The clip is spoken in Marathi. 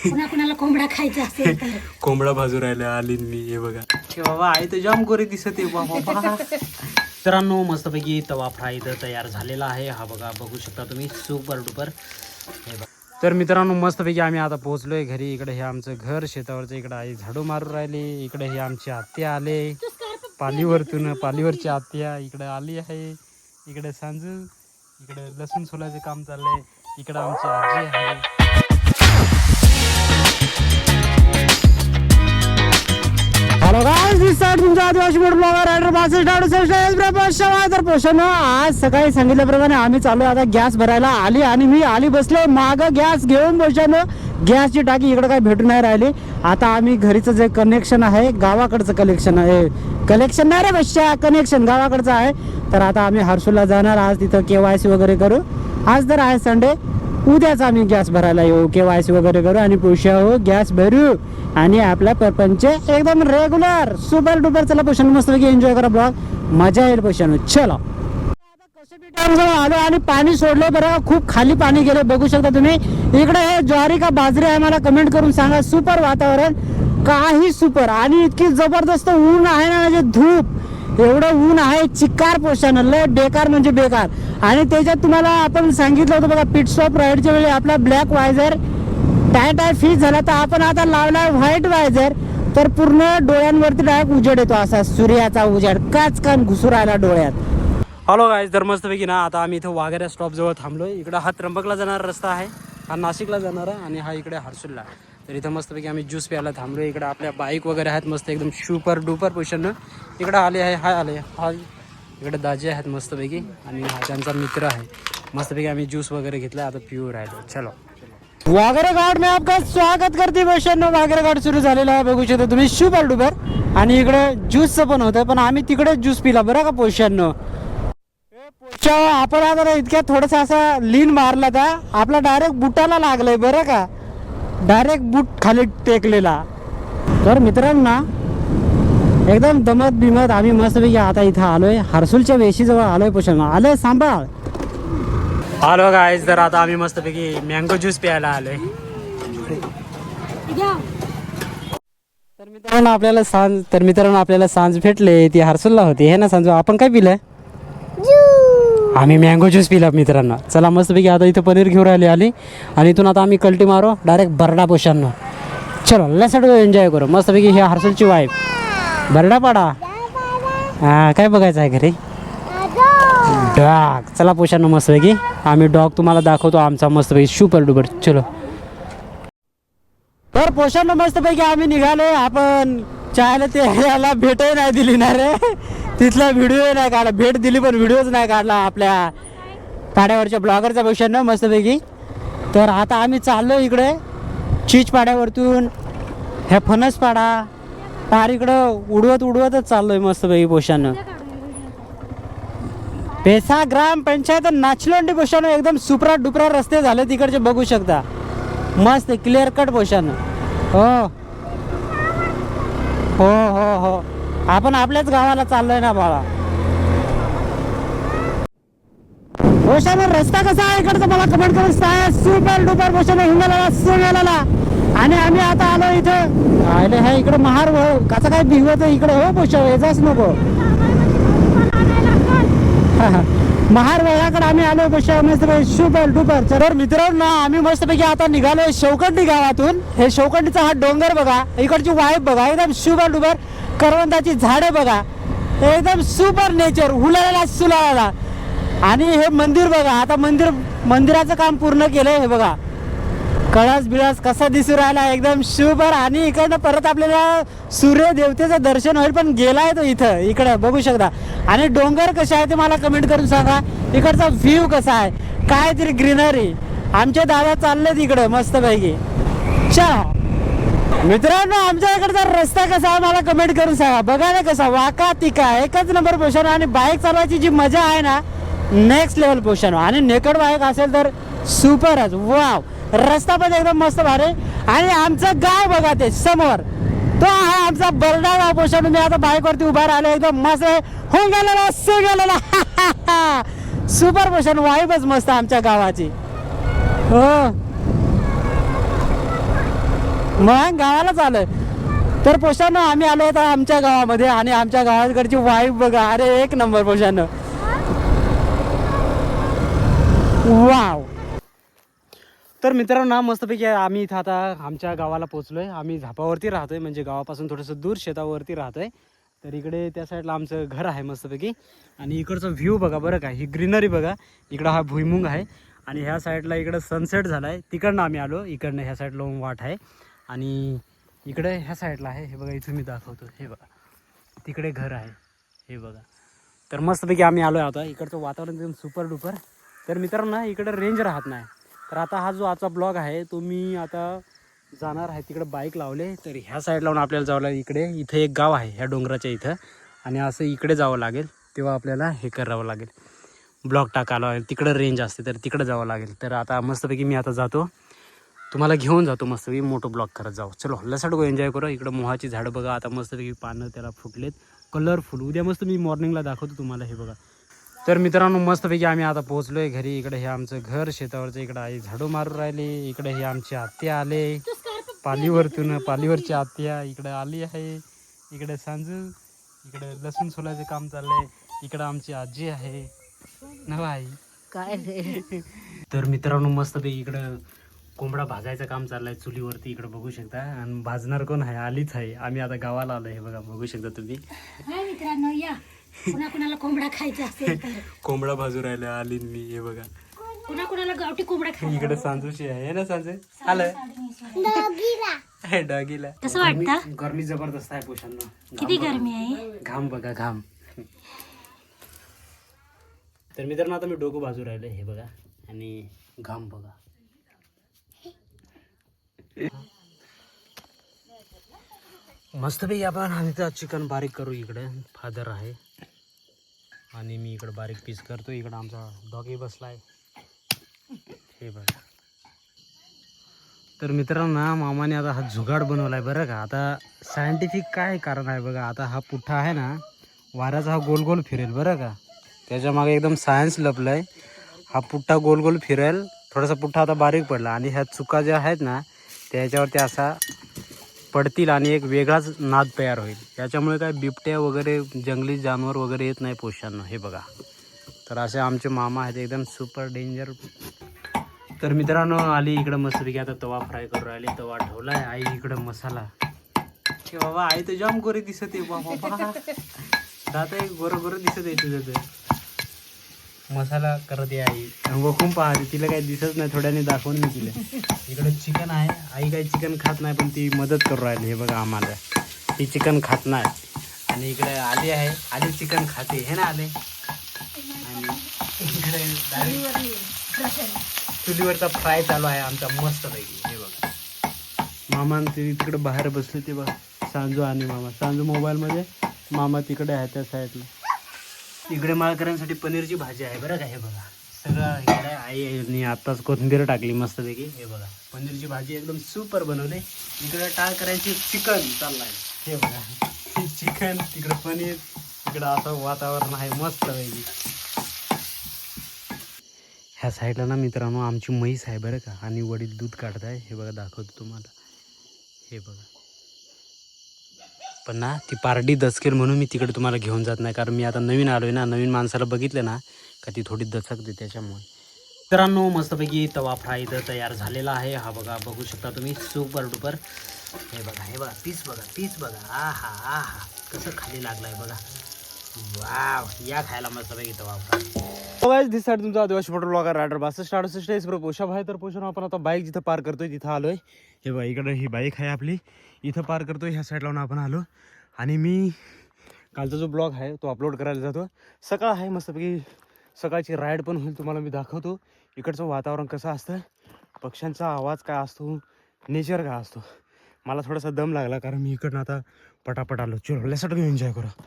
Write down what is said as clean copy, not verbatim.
कुणाला कोंबडा खायचा असेल तर कोंबडा भाजू राहिला आलीन मी. हे बघा हे बाबा आई तर जाम गोरे दिसत आहे बाबा. मित्रांनो मस्तपैकी तवा फ्राय इथं तयार झालेला आहे. हा बघा बघू शकता तुम्ही सुपर डुपर. हे बघा तर मित्रांनो मस्तपैकी आम्ही आता पोहोचलोय घरी. इकडे हे आमचं घर शेतावरचं. इकडे आई झाडू मारून राहिली. इकडे हे आमची आत्या आले पालीवरची आत्या इकडे आली आहे. इकडे सांजू. इकडे लसूण सोलायचं काम चाललंय. इकडे आमची आजी आहे. हॅलो गाईस, तुमचा आदिवासी मोड ब्लॉगर रायडर 62 तर पोषण आज सकाळी सांगितल्याप्रमाणे आम्ही चालू आता गॅस भरायला. आणि मी आली बसले माग गॅस घेऊन पोषण. गॅसची टाकी इकडे काही भेटून नाही राहिली. आता आम्ही घरीचं जे कनेक्शन आहे गावाकडचं कलेक्शन आहे. कलेक्शन नाही रे बच्चा, कनेक्शन गावाकडचं आहे. तर आता आम्ही हर्सूलला जाणार. आज तिथं KYC वगैरे करू. आज तर आहे संडे. उद्याच आम्ही गॅस भरायला येऊ, KYC वगैरे करू आणि पुढच्या हो गॅस भरू आणि आपला परपंच एकदम रेग्युलर सुपर डुपर. चला पोषण मस्तपैकी एन्जॉय करा ब्लॉग. मजा येईल पोषण. चला आलो आणि पाणी सोडलं बरं. खूप खाली पाणी गेलं बघू शकता तुम्ही. इकडे हे ज्वारी का बाजरी आहे मला कमेंट करून सांगा. सुपर वातावरण काही सुपर. आणि इतकी जबरदस्त ऊन आहे ना, म्हणजे धूप एवढं ऊन आहे. चिक्कार पोषण लय बेकार म्हणजे बेकार. आणि त्याच्यात तुम्हाला आपण सांगितलं होतं बघा पिट स्टॉप राईडच्या वेळी आपला ब्लॅक वायझर टाय फिट झाला. तर आपण आता लावलाय व्हाईट वायझर. तर पूर्ण डोळ्यांवरती डायरेक्ट उजेड येतो असा सूर्याचा उजेड काचकान घुसू राहिला डोळ्यात. हॅलो गाईज, तर मस्तपैकी ना आता आम्ही इथं वाघेऱ्या स्टॉप जवळ थांबलोय. इकडं हा त्र्यंबकला जाणारा रस्ता आहे, हा नाशिकला जाणारा आणि हा इकडे हर्सूलला. तर इथं मस्तपैकी आम्ही ज्यूस प्यायला थांबलोय. इकडे आपल्या बाईक वगैरे आहेत मस्त एकदम सुपर डुपर पोषण. इकडे आले आहे हा इकडे दाजी आहेत मस्तपैकी आणि हा त्यांचा मित्र आहे. मस्तपैकी आम्ही ज्यूस वगैरे घेतला आता पिऊ राहिलो. चलो वाघेरे घाट में आपका स्वागत करते पोषण. वाघेरे घाट सुरू झालेला आहे बघू शकता तुम्ही सुपर डुपर. आणि इकडे ज्यूसचं पण होतं पण आम्ही तिकडे ज्यूस पिला बरं का पोषण. आपण आता इतक्या थोडस असा लीन मारला तर आपला डायरेक्ट बुटाला लागलंय बरं का. डायरेक्ट बूट खाली टेकलेला. तर मित्रांना एकदम दमत बिमत आम्ही मस्तपैकी आता इथं आलोय. हर्सूलच्या वेशीजवळ आलोय पोषण. आलोय सांभाळ. आलो गाईज, तर आता आम्ही मस्तपैकी मँगो ज्यूस प्यायला आलोय. तर मित्रांनो आपल्याला सांज भेटले. ती हर्सूलला होती हे ना सांजू. आपण काय पिलंय? आम्ही मँगो ज्यूस पिला मित्रांनो. चला मस्तपैकी आता इथं पनीर घेऊन आली आणि इथून आता आम्ही कल्टी मारो डायरेक्ट बरडा पोषण. चलो लसड एन्जॉय करू मस्तपैकी. ही हर्सूलची वाईफ बरडापाडा. हा काय बघायचं आहे घरी? डॉग. चला पोषण मस्तपैकी आम्ही डॉग तुम्हाला दाखवतो आमचा मस्तपैकी सुपर डुपर. चलो तर पोषण मस्तपैकी आम्ही निघालो. आपण चायला ते याला भेटही नाही दिली ना रे. तिथला व्हिडिओ नाही काढला. भेट दिली पण व्हिडिओच नाही काढला आपल्या पाड्यावरच्या ब्लॉगरचा पोषण मस्तपैकी. तर आता आम्ही चाललो इकडे चीच पाड्यावरतून ह्या फणस पाडा पार इकडं उडवतच चाललोय मस्तपैकी पोषण. पेसा ग्राम पंचायत नाचलोंडी पोषण. एकदम सुपरा डुपरा रस्ते झाले तिकडचे बघू शकता. मस्त क्लिअर कट पोषण. हो हो हो हो आपण आपल्याच गावाला चाललोय ना बाळा. पोषण रस्ता कसा आहे इकडचा मला कमेंट करून सांगा. सुपर डुपर पोषण हिंगाला सोन्याला. आणि आम्ही आता आलो इथं आले आहे इकडे महार कसा काय भिवत इकडे हो पोषण यायचाच नको. महार वळाकडे आम्ही आलो मस्तपैकी सुपर डुपर. तर मित्रांनो आम्ही मस्तपैकी आता निघालोय शेवकंडी गावातून. हे शेवकंडीचा हा डोंगर बघा, इकडची वाईफ बघा एकदम सुपर डुपर. करवंदाची झाडे बघा एकदम सुपर नेचर हुलाला सुलाला. आणि हे मंदिर बघा. आता मंदिराचं काम पूर्ण केलंय. हे बघा कळस बिळस कसा दिसू राहिला एकदम सुपर. आणि इकडनं परत आपल्याला सूर्य देवतेचं दर्शन होईल. पण गेलाय तो इथं इकडं बघू शकता. आणि डोंगर कसे आहे ते मला कमेंट करून सांगा. इकडचा व्ह्यू कसा आहे काहीतरी ग्रीनरी. आमचे दादा चालले तिकडे मस्तपैकी. चला मित्रांनो आमच्या इकडचा रस्ता कसा आहे मला कमेंट करून सांगा. बघा ना कसा वाका तिका एकच नंबर पोषण. आणि बाईक चालवायची जी मजा आहे ना नेक्स्ट लेवल पोषण. आणि नेकड बाईक असेल तर सुपरच. वाव रस्ता पण एकदम मस्त भारी. आणि आमचं गाव बघा ते समोर तो आहे आमचा बरडा गाव पोषण. मी आता बाईक वरती उभा राहिलो एकदम मस्त होऊन गेलेला सो गेलेला सुपर पोषण. वाईबच मस्त आमच्या गावाची. हो मग गावालाच आलोय. तर पोशानं आम्ही आलो होतो आमच्या गावामध्ये आणि आमच्या गावाकडची वाईफ बघा. अरे एक नंबर पोशानं. वाव. तर मित्रांनो मस्तपैकी आम्ही इथं आता आमच्या गावाला पोहोचलोय. आम्ही झापावरती राहतोय म्हणजे गावापासून थोडंसं दूर शेतावरती राहतोय. तर इकडे त्या साईडला आमचं घर आहे मस्तपैकी. आणि इकडचा व्ह्यू बघा बरं का. ही ग्रीनरी बघा. इकडं हा भुईमुंग आहे आणि ह्या साईडला इकडं सनसेट झाला आहे. तिकडनं आम्ही आलो. इकडनं ह्या साईडला वाट आहे आणि इकडे ह्या साईडला आहे. हे बघा इथून मी दाखवतो. हे बघा तिकडे घर आहे. हे बघा. तर मस्तपैकी आम्ही आलो आहे आता. इकडचं वातावरण एकदम सुपर डुपर. तर मित्रांनो इकडं रेंज राहत नाही. तर आता हा जो आजचा ब्लॉग आहे तो मी आता जाणार आहे तिकडे. बाईक लावले तर ह्या साईड लावून आपल्याला जावं लागेल. इथं एक गाव आहे ह्या डोंगराच्या इथं आणि असं इकडे जावं लागेल. तेव्हा आपल्याला हे करावं लागेल. ब्लॉग टाकावं लागेल. तिकडं रेंज असते तर तिकडं जावं लागेल. तर आता मस्तपैकी मी आता जातो. तुम्हाला घेऊन जातो मस्तपैकी. मोठं ब्लॉग करत जाऊ. चलो लसाड गो एन्जॉय करू. इकडं मोहाची झाडं बघा. आता मस्तपैकी पानं त्याला फुटलेत कलरफुल. उद्या मस्त मी मॉर्निंगला दाखवतो तुम्हाला. हे बघा. तर मित्रांनो मस्तपैकी आम्ही आता पोहोचलोय घरी. इकडे हे आमचं घर शेतावरचं. इकडं आई झाडू मारून राहिली. इकडे हे आमचे आत्या आले पालीवरतून. पालीवरची आत्या इकडे आली आहे. इकडे सांजू. इकडे लसूण सोलायचं काम चाललंय. इकडे आमची आजी आहे ना आई काय तर मित्रांनो मस्तपैकी इकडं कोंबडा भाजायचं काम चाललंय चुलीवरती. इकडे बघू शकता. आणि भाजणार कोण आहे? आलीच आहे. आम्ही आता गावाला आलोय. हे बघा बघू शकता तुम्ही. मित्रांनो या कुणाला कोंबडा खायचा असेल तर कोंबडा भाजू राहिला आली मी. हे बघा कुणाला गावठी कोंबडा खायचा. इकडे सांजूशी आहे ना. सांजू आलं डॉगीला. कसं वाटतं? गरमी जबरदस्त आहे पोषांना. किती गरमी आहे. घाम बघा घाम. तर मित्रांनो आता मी डोकं भाजू राहिलो. हे बघा आणि घाम बघा. मस्तपैकी आपण आम्ही तर चिकन बारीक करू. इकडे फादर आहे आणि मी इकडे बारीक पीस करतो. इकडं आमचा डॉगी बसलाय. हे बघा. तर मित्रांनो मामाने आता हा जुगाड बनवलाय बरं का. आता सायंटिफिक काय कारण आहे बघा. आता हा पुठ्ठा आहे ना वाऱ्याचा हा गोल गोल फिरेल बरं का. त्याच्या मागे एकदम सायन्स लपलंय. हा पुठ्ठा गोल गोल फिरेल. थोडासा पुठ्ठा आता बारीक पडला आणि ह्या चुका ज्या आहेत ना त्याच्यावरती असा पडतील आणि एक वेगळाच नाद तयार होईल. याच्यामुळे काय बिबट्या वगैरे जंगली जानवर वगैरे येत नाही पोषांना. हे बघा. तर असे आमचे मामा आहेत एकदम सुपर डेंजर. तर मित्रांनो आली इकडं मस्तपैकी आता तवा फ्राय करू राहिली. तवा ठेवलाय. आई इकडं मसाला. हे बाबा आई तर जाम गोरे दिसत आहे बाबा. दादा एक बरोबर दिसत आहे तुझं. तर मसाला करत आहे आई. वखून पाहते. तिला काही दिसत नाही. थोड्याने दाखवून मी तिला. इकडे चिकन आहे. आई काही चिकन खात नाही पण ती मदत करू राहिली. हे बघा आम्हाला. ती चिकन खात नाही. आणि इकडे आली आहे. आली चिकन खाते हे ना आले. आणि इकडे चुलीवरचा फ्राय चालू आहे आमचा मस्तपैकी. हे बघा मामा ते तिकडे बाहेर बसले. ते बघा सांजू आणि मामा. सांजू मोबाईलमध्ये. मामा तिकडे आहे त्या साईडला. इकडे माळकऱ्यांसाठी पनीरची भाजी आहे बरं का. हे बघा सगळं इकडे आईने आत्ताच कोथिंबीर टाकली मस्तपैकी. हे बघा पनीरची भाजी एकदम सुपर बनवली. इकडे टाळकऱ्यांची चिकन चाललाय. हे बघा चिकन तिकडे पनीर. इकडं असं वातावरण आहे मस्तपैकी. ह्या साईडला ना मित्रांनो आमची म्हैस आहे बरं का आणि वडील दूध काढत आहे. हे बघा दाखवतो तुम्हाला. हे बघा पण ना ती पारडी दचकेल म्हणून मी तिकडे तुम्हाला घेऊन जात नाही. कारण मी आता नवीन आलो आहे ना. नवीन माणसाला बघितलं ना का ती थोडी दचकते त्याच्यामुळे. मित्रांनो मस्तपैकी तवा फ्राय इथं तयार झालेला आहे. हा बघा बघू शकता तुम्ही सुपर डुपर. हे बघा पीस बघा. पीस बघा. आहा आहा कसं खाली लागलाय बघा. वाव या खायला मस्तपैकी तवा फ्राय. दिस साईड तुमचा आदिवासी मोटर ब्लॉगर रायडर 6268 प्रो पोषा आहे. तर पोषण आपण आता बाईक जिथं पार करतोय तिथं आलोय. हे बघा इकडे ही बाईक आहे आपली. इथं पार करतोय. ह्या साईडला आपण आलो आणि मी कालचा जो ब्लॉग आहे तो अपलोड करायला जातो. सकाळ आहे मस्तपैकी. सकाळची राईड पण होईल. तुम्हाला मी दाखवतो इकडचं वातावरण कसं असतं. पक्ष्यांचा आवाज काय असतो. नेचर काय असतो. मला थोडासा दम लागला कारण मी इकडनं आता पटापट आलो. चलो लेट्स एन्जॉय करू.